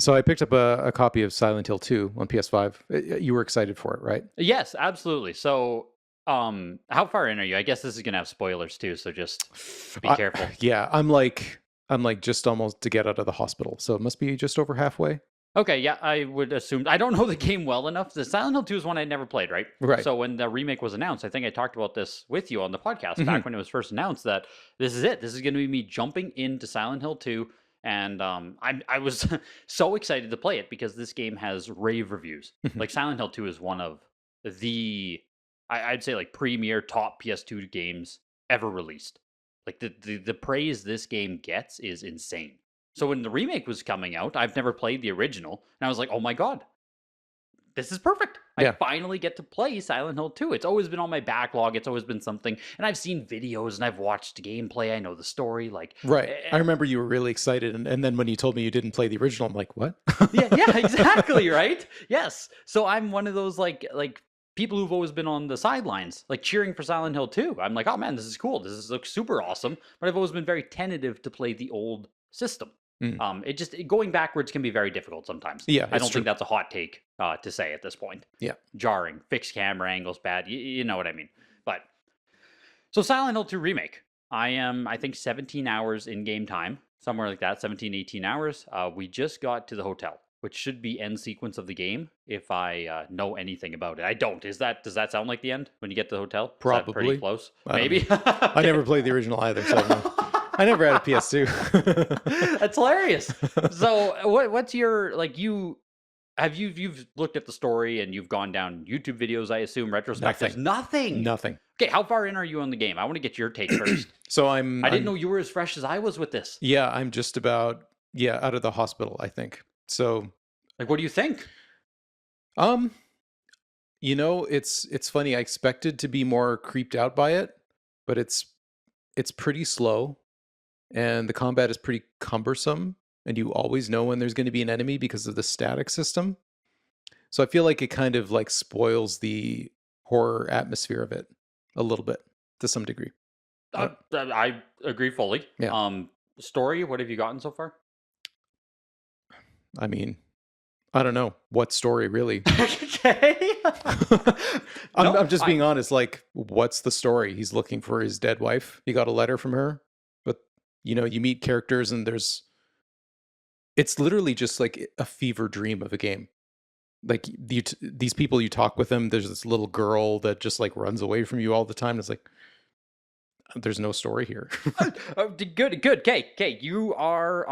So I picked up a copy of Silent Hill 2 on PS5. You were excited for it, right? Yes, absolutely. So, how far in are you? I guess this is gonna have spoilers too, so just be I, careful. yeah, I'm like just almost to get out of the hospital. So it must be just over halfway. Okay, yeah, I would assume. I don't know the game well enough. The Silent Hill 2 is one I never played, right? Right. So when the remake was announced, I think I talked about this with you on the podcast Hmm. back when it was first announced that this is it. This is going to be me jumping into Silent Hill 2, and I was so excited to play it because this game has rave reviews. Like Silent Hill 2 is one of the I'd say like premier top PS2 games ever released. Like the praise this game gets is insane. So when the remake was coming out, I've never played the original, and I was like, "Oh my god, this is perfect! I Yeah. finally get to play Silent Hill 2." It's always been on my backlog. It's always been something, and I've seen videos and I've watched gameplay. I know the story. Like, Right. I eh, remember you were really excited, and then when you told me you didn't play the original, I'm like, what? yeah, yeah, exactly, right? Yes. So I'm one of those like people who've always been on the sidelines, like cheering for Silent Hill 2. I'm like, "Oh man, this is cool. Looks super awesome." But I've always been very tentative to play the old system. Mm. Going backwards can be very difficult sometimes. Yeah, I it's don't true. think that's a hot take to say at this point. Yeah. Jarring, fixed camera angles, bad. You know what I mean. But so Silent Hill 2 remake. I think 17 hours in game time, somewhere like that, 17, 18 hours. We just got to the hotel, which should be end sequence of the game if I know anything about it. I don't. Does that sound like the end when you get to the hotel? Is that pretty Probably. close? I don't know. Maybe. I never played the original either, so I don't know. I never had a PS2. That's hilarious. So what's your like you've looked at the story and you've gone down YouTube videos, I assume, retrospectives. Nothing. Nothing. Okay, how far in are you on the game? I want to get your take first. So I didn't know you were as fresh as I was with this. yeah, I'm just about out of the hospital, I think. So, Like, what do you think? um, it's funny. I expected to be more creeped out by it, but it's pretty slow and the combat is pretty cumbersome and you always know when there's going to be an enemy because of the static system. So I feel like it kind of like spoils the horror atmosphere of it a little bit to some degree. I agree fully. Yeah. Story, what have you gotten so far? I mean, I don't know what story really. Okay. I'm just being honest. Like, what's the story? He's looking for his dead wife. He got a letter from her, but you meet characters and it's literally just like a fever dream of a game. Like these people, you talk with them. There's this little girl that just like runs away from you all the time. It's like there's no story here. Good. Okay. You are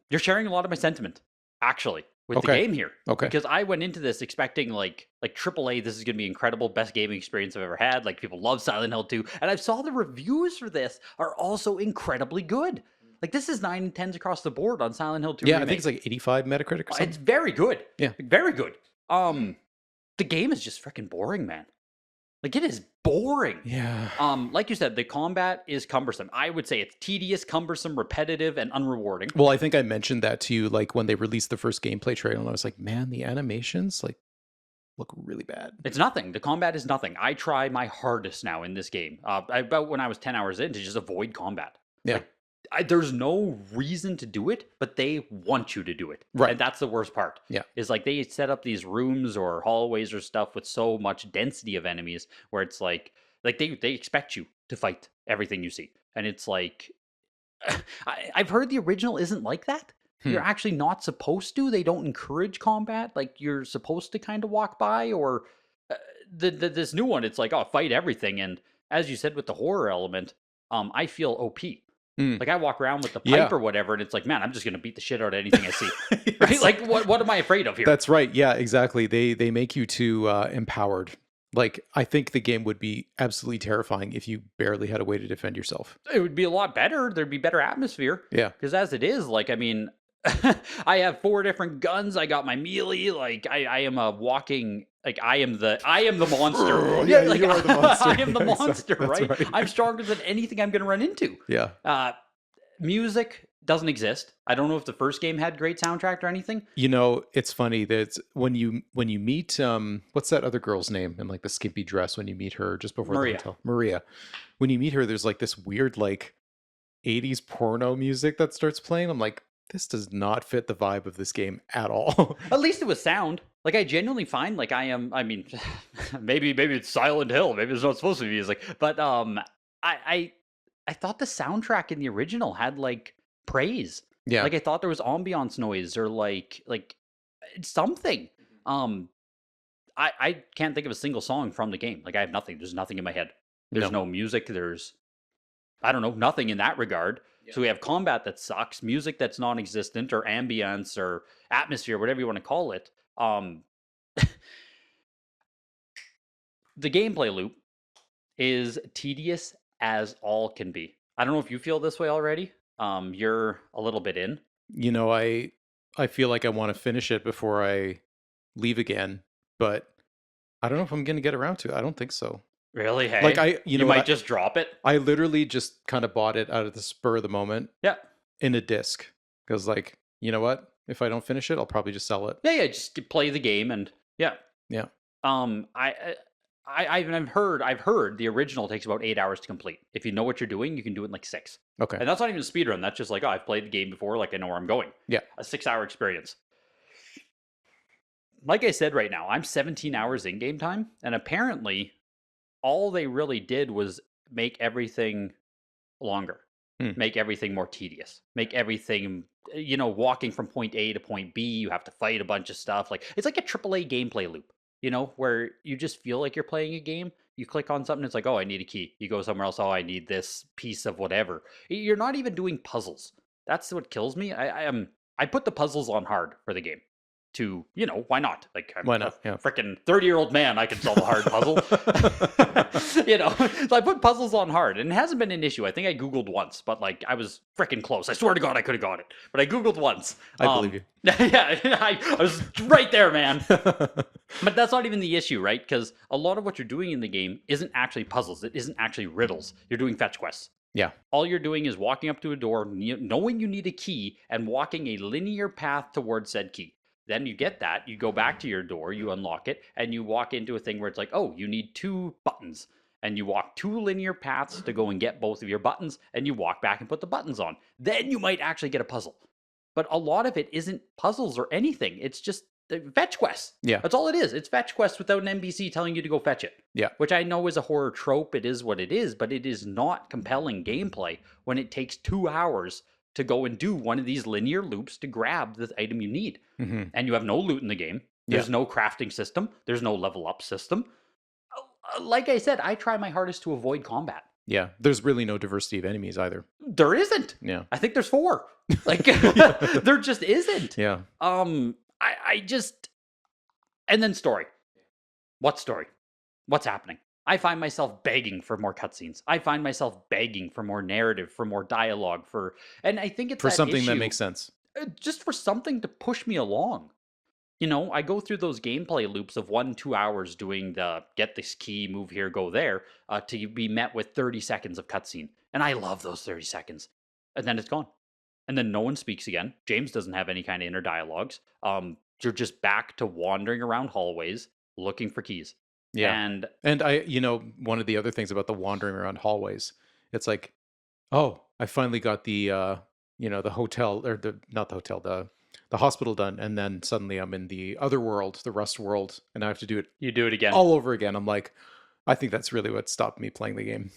you're sharing a lot of my sentiment actually with the Okay. game here. Okay. Because I went into this expecting like AAA, this is going to be incredible, best gaming experience I've ever had. Like people love Silent Hill 2, and I saw the reviews for this are also incredibly good. Like this is 9 and 10s across the board on Silent Hill 2 Yeah, I remake. think it's like 85 Metacritic or something. It's very good. Yeah. Very good. The game is just freaking boring, man. Like it is boring. Yeah. Like you said, the combat is cumbersome. I would say it's tedious, cumbersome, repetitive, and unrewarding. Well, I think I mentioned that to you like when they released the first gameplay trailer and I was like, man, the animations like look really bad. It's nothing. The combat is nothing. I try my hardest now in this game. About when I was 10 hours in to just avoid combat. Yeah. There's no reason to do it, but they want you to do it. Right. And that's the worst part. Yeah. Is like they set up these rooms or hallways or stuff with so much density of enemies where it's like they expect you to fight everything you see. And it's like I've heard the original isn't like that. You're actually not supposed to. They don't encourage combat. Like you're supposed to kind of walk by or this new one, it's like, oh, fight everything. And as you said with the horror element, I feel OP. Like I walk around with the pipe or whatever, and it's like, man, I'm just gonna beat the shit out of anything I see. Right? Like, what am I afraid of here? That's right. Yeah, exactly. They make you too empowered. Like I think the game would be absolutely terrifying if you barely had a way to defend yourself. It would be a lot better. There'd be better atmosphere. Yeah. Because as it is, like, I mean, I have 4 different guns. I got my melee. Like, I am a walking. Like I am the monster. Yeah, like, you are the monster. I am the monster, That's right? I'm stronger than anything I'm gonna run into. Yeah. Music doesn't exist. I don't know if the first game had great soundtrack or anything. It's funny that when you meet what's that other girl's name in like the skimpy dress when you meet her just before Maria. the hotel? Maria. When you meet her, there's like this weird like 80s porno music that starts playing. I'm like, this does not fit the vibe of this game at all. At least it was sound. Like I genuinely find like I mean maybe it's Silent Hill, maybe it's not supposed to be music, but I I I thought the soundtrack in the original had like praise. Yeah. Like I thought there was ambiance noise or like something. Um I can't think of a single song from the game. Like I have nothing. There's nothing in my head. There's No. no music. There's I don't know, nothing in that regard. Yeah. So we have combat that sucks, music that's non-existent, or ambience, or atmosphere, whatever you want to call it. Um, the gameplay loop is tedious as all can be. I don't know if you feel this way already. You're a little bit in. You know, I feel like I want to finish it before I leave again, but I don't know if I'm going to get around to it. I don't think so. Really? Like Hey, you you know what? might just drop it. I literally just kind of bought it out of the spur of the moment Yeah, in a disc because, like, you know what? If I don't finish it, I'll probably just sell it. yeah. Just play the game and yeah. Yeah. Um, I, I've heard the original takes about 8 hours to complete. If you know what you're doing, you can do it in like 6. Okay. And that's not even a speed run. That's just like, oh, I've played the game before, like I know where I'm going. Yeah. A 6-hour experience. Like I said, right now, I'm 17 hours in game time, and apparently, all they really did was make everything longer, Hmm. make everything more tedious, make everything, walking from point A to point B, you have to fight a bunch of stuff. Like it's like a AAA gameplay loop, where you just feel like you're playing a game. You click on something, it's like, oh, I need a key. You go somewhere else, oh, I need this piece of whatever. You're not even doing puzzles. That's what kills me. I put the puzzles on hard for the game. To, why not? Like I'm Why a not? Yeah. freaking 30-year-old man, I can solve a hard puzzle. So I put puzzles on hard, and it hasn't been an issue. I think I Googled once, but like I was freaking close. I swear to God, I could have got it, but I Googled once. I believe you. Yeah, I was right there, man. But that's not even the issue, right? Because a lot of what you're doing in the game isn't actually puzzles. It isn't actually riddles. You're doing fetch quests. Yeah. All you're doing is walking up to a door, knowing you need a key, and walking a linear path towards said key. Then you get that, you go back to your door, you unlock it, and you walk into a thing where it's like, oh, you need 2 buttons. And you walk 2 linear paths to go and get both of your buttons, and you walk back and put the buttons on. Then you might actually get a puzzle. But a lot of it isn't puzzles or anything. It's just fetch quests. Yeah. That's all it is. It's fetch quests without an NPC telling you to go fetch it. Yeah. Which I know is a horror trope. It is what it is, but it is not compelling gameplay when it takes 2 hours to go and do one of these linear loops to grab the item you need. Mm-hmm. And you have no loot in the game. There's no crafting system. There's no level up system. Like I said, I try my hardest to avoid combat. Yeah. There's really no diversity of enemies either. There isn't. Yeah. I think there's 4. Like there just isn't. Yeah. I just and then story. What story? What's happening? I find myself begging for more cutscenes. I find myself begging for more narrative, for more dialogue, and I think it's For that something that issue, makes sense. just for something to push me along. I go through those gameplay loops of 1-2 hours doing the get this key, move here, go there, to be met with 30 seconds of cutscene. And I love those 30 seconds. And then it's gone. And then no one speaks again. James doesn't have any kind of inner dialogues. You're just back to wandering around hallways looking for keys. Yeah. And one of the other things about the wandering around hallways, it's like, oh, I finally got the the hotel, or not the hotel, the hospital done, and then suddenly I'm in the other world, the Rust world, and I have to do it you do it again. all over again. I'm like, I think that's really what stopped me playing the game.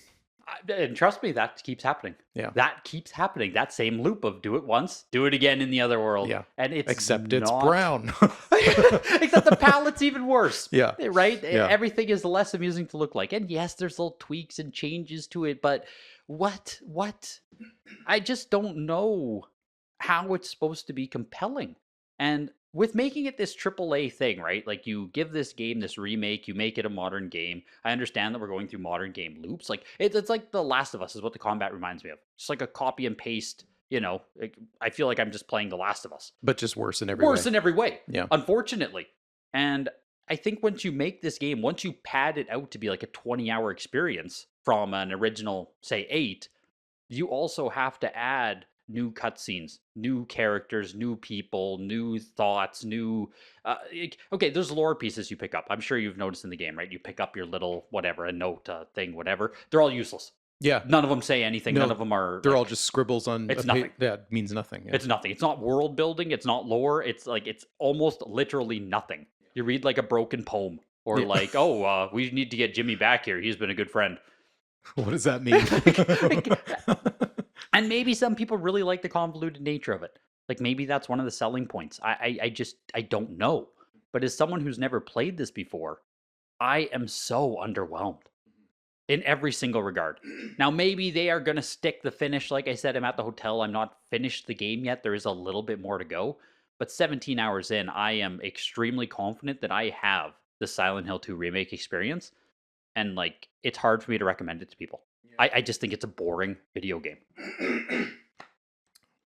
And trust me, that keeps happening. Yeah. That keeps happening. That same loop of do it once, do it again in the other world. Yeah. And it's Except it's not... brown. Except the palette's even worse. Yeah. Right? Yeah. Everything is less amusing to look like. And yes, there's little tweaks and changes to it, but what? I just don't know how it's supposed to be compelling. And with making it this AAA thing, right? Like you give this game this remake, you make it a modern game. I understand that we're going through modern game loops. Like it's like The Last of Us is what the combat reminds me of. Just like a copy and paste. I feel like I'm just playing The Last of Us, but just worse in every way. Worse in every way. Yeah. Unfortunately. And I think once you make this game, once you pad it out to be like a 20-hour experience from an original, say, 8, you also have to add new cutscenes, new characters, new people, new thoughts, okay, there's lore pieces you pick up. I'm sure you've noticed in the game, right? You pick up your little whatever, a note, thing, whatever. They're all useless. Yeah. None of them say anything. No, None of them are. they're all Like, just scribbles on it's a page. nothing. That means nothing. Yeah. It's nothing. It's not world building. It's not lore. It's like it's almost literally nothing. You read like a broken poem, or Yeah. like, oh, we need to get Jimmy back here. He's been a good friend. What does that mean? And maybe some people really like the convoluted nature of it. Like maybe that's one of the selling points. I don't know. But as someone who's never played this before, I am so underwhelmed in every single regard. Now maybe they are going to stick the finish. Like I said, I'm at the hotel. I'm not finished the game yet. There is a little bit more to go. But 17 hours in, I am extremely confident that I have the Silent Hill 2 remake experience. And like, it's hard for me to recommend it to people. I just think it's a boring video game.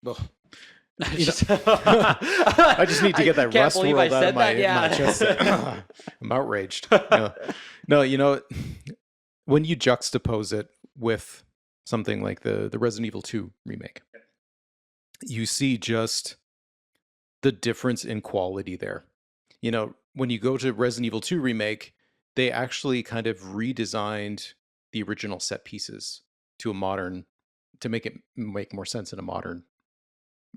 Well, I just need to get that rust rolled out of my chest. I'm outraged. No, when you juxtapose it with something like the Resident Evil 2 remake, you see just the difference in quality there. When you go to Resident Evil 2 remake, they actually kind of redesigned the original set pieces to make it make more sense in a modern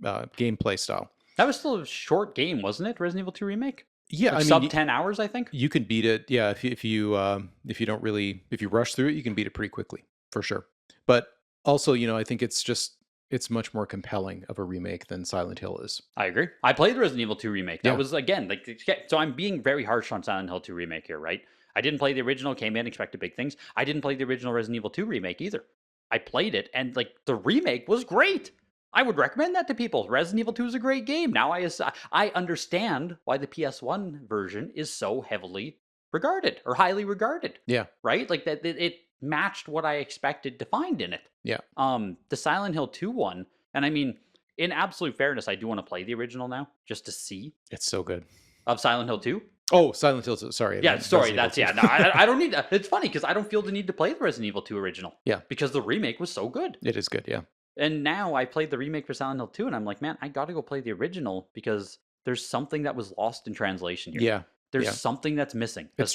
gameplay style. That was still a short game, wasn't it? Resident Evil 2 remake. Yeah, like sub 10 hours, I think. You can beat it. Yeah, if you rush through it, you can beat it pretty quickly for sure. But also, I think it's much more compelling of a remake than Silent Hill is. I agree. I played the Resident Evil 2 remake. That was again like, so I'm being very harsh on Silent Hill 2 remake here, right? I didn't play the original, came in, expected big things. I didn't play the original Resident Evil 2 remake either. I played it, and like the remake was great. I would recommend that to people. Resident Evil 2 is a great game. Now I understand why the PS1 version is so heavily regarded or highly regarded. Yeah. Right? Like that it matched what I expected to find in it. Yeah. The Silent Hill 2 one, and I mean, in absolute fairness, I do want to play the original now just to see. It's so good. Of Silent Hill 2? Oh, Silent Hill 2. Sorry. Yeah, sorry. That's, yeah. No, I don't need that. It's funny because I don't feel the need to play the Resident Evil 2 original. Yeah. Because the remake was so good. It is good, yeah. And now I played the remake for Silent Hill 2, and I'm like, man, I got to go play the original because there's something that was lost in translation here. Yeah. There's something that's missing. It's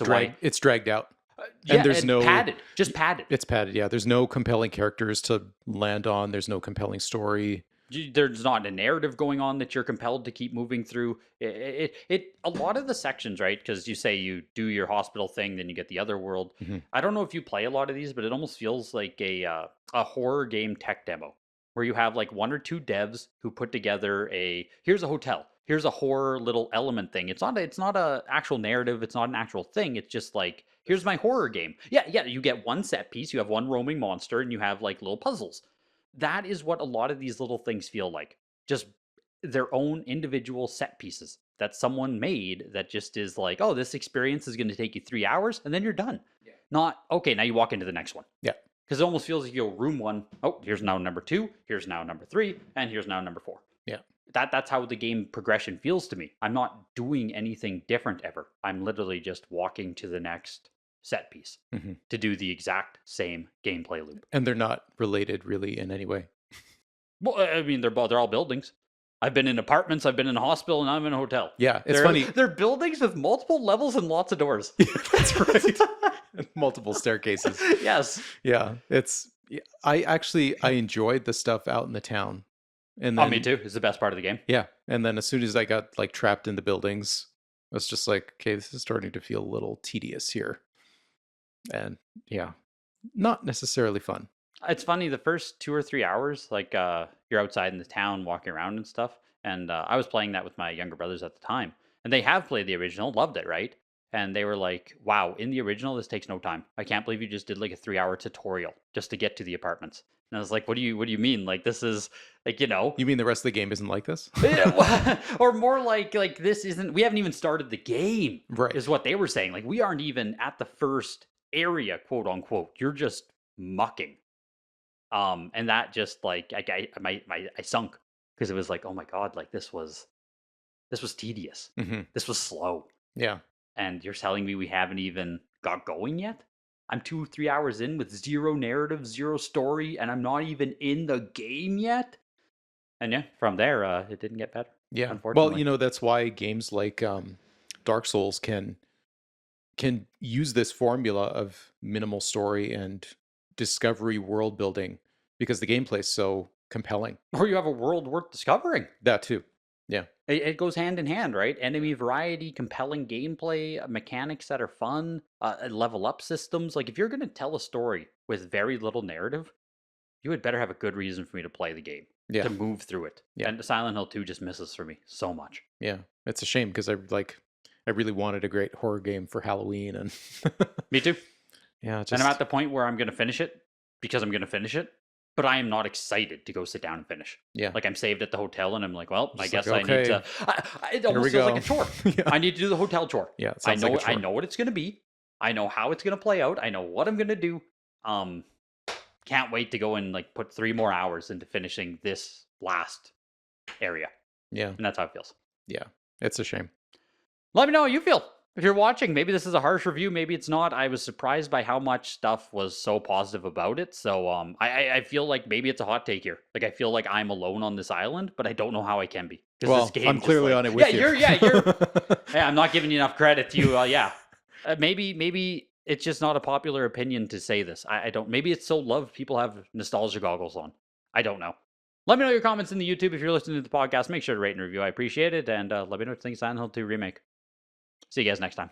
dragged out. And there's no padded. Just padded. It's padded, yeah. There's no compelling characters to land on. There's no compelling story. There's not a narrative going on that you're compelled to keep moving through. A lot of the sections, right? Because you say you do your hospital thing, then you get the other world. Mm-hmm. I don't know if you play a lot of these, but it almost feels like a horror game tech demo where you have like one or two devs who put together here's a hotel, here's a horror little element thing. It's not a actual narrative. It's not an actual thing. It's just like, here's my horror game. Yeah. You get one set piece. You have one roaming monster, and you have like little puzzles. That is what a lot of these little things feel like. Just their own individual set pieces that someone made that just is like, oh, this experience is going to take you 3 hours and then you're done. Yeah. Not, okay, now you walk into the next one. Yeah. Because it almost feels like you go room 1. Oh, here's now number 2. Here's now number 3. And here's now number 4. Yeah. That's how the game progression feels to me. I'm not doing anything different ever. I'm literally just walking to the next set piece to do the exact same gameplay loop. And they're not related really in any way. Well, I mean, they're all buildings. I've been in apartments, I've been in a hospital, and I'm in a hotel. Yeah, it's funny. They're buildings with multiple levels and lots of doors. Yeah, that's right. Multiple staircases. Yes. Yeah, I enjoyed the stuff out in the town. And then, me too. It's the best part of the game. Yeah, and then as soon as I got like trapped in the buildings, I was just like, okay, this is starting to feel a little tedious here. And yeah, not necessarily fun. It's funny, the first 2 or 3 hours, like you're outside in the town walking around and stuff. And I was playing that with my younger brothers at the time. And they have played the original, loved it, right? And they were like, wow, in the original, this takes no time. I can't believe you just did like a 3-hour tutorial just to get to the apartments. And I was like, what do you mean? Like, this is like, You mean the rest of the game isn't like this? Or more like this isn't, we haven't even started the game, right? Is what they were saying. Like, we aren't even at the first area, quote unquote. You're just mucking. And that just like I sunk because it was like, oh my god, like this was tedious. This was slow. Yeah. And you're telling me we haven't even got going yet? I'm 2-3 hours in with zero narrative, zero story, and I'm not even in the game yet. And yeah, from there, it didn't get better. Yeah. Unfortunately. Well, that's why games like Dark Souls can use this formula of minimal story and discovery world building because the gameplay's so compelling. Or you have a world worth discovering. That too. Yeah. It goes hand in hand, right? Enemy variety, compelling gameplay, mechanics that are fun, level up systems. Like, if you're going to tell a story with very little narrative, you had better have a good reason for me to play the game, Yeah. to move through it. Yeah. And Silent Hill 2 just misses for me so much. Yeah. It's a shame because I really wanted a great horror game for Halloween, and Me too. yeah, And I'm at the point where I'm going to finish it because I'm going to finish it, but I am not excited to go sit down and finish. yeah. Like, I'm saved at the hotel, and I'm like, well, I Just guess like, I need okay, to. It here we almost feels like go. a chore. Yeah. I need to do the hotel chore. Yeah, it I sounds know. like a I chore. know what it's going to be. I know how it's going to play out. I know what I'm going to do. Can't wait to go and like put 3 more hours into finishing this last area, Yeah. and that's how it feels. Yeah. It's a shame. Let me know how you feel. If you're watching, maybe this is a harsh review, maybe it's not. I was surprised by how much stuff was so positive about it. So I feel like maybe it's a hot take here. Like, I feel like I'm alone on this island, but I don't know how I can be. Well, This game I'm just, clearly like, on it with you. you're yeah, I'm not giving you enough credit to you. Maybe it's just not a popular opinion to say this. I don't. Maybe it's so loved people have nostalgia goggles on. I don't know. Let me know your comments in the YouTube. If you're listening to the podcast, make sure to rate and review. I appreciate it. And let me know what you think of Silent Hill 2 Remake. See you guys next time.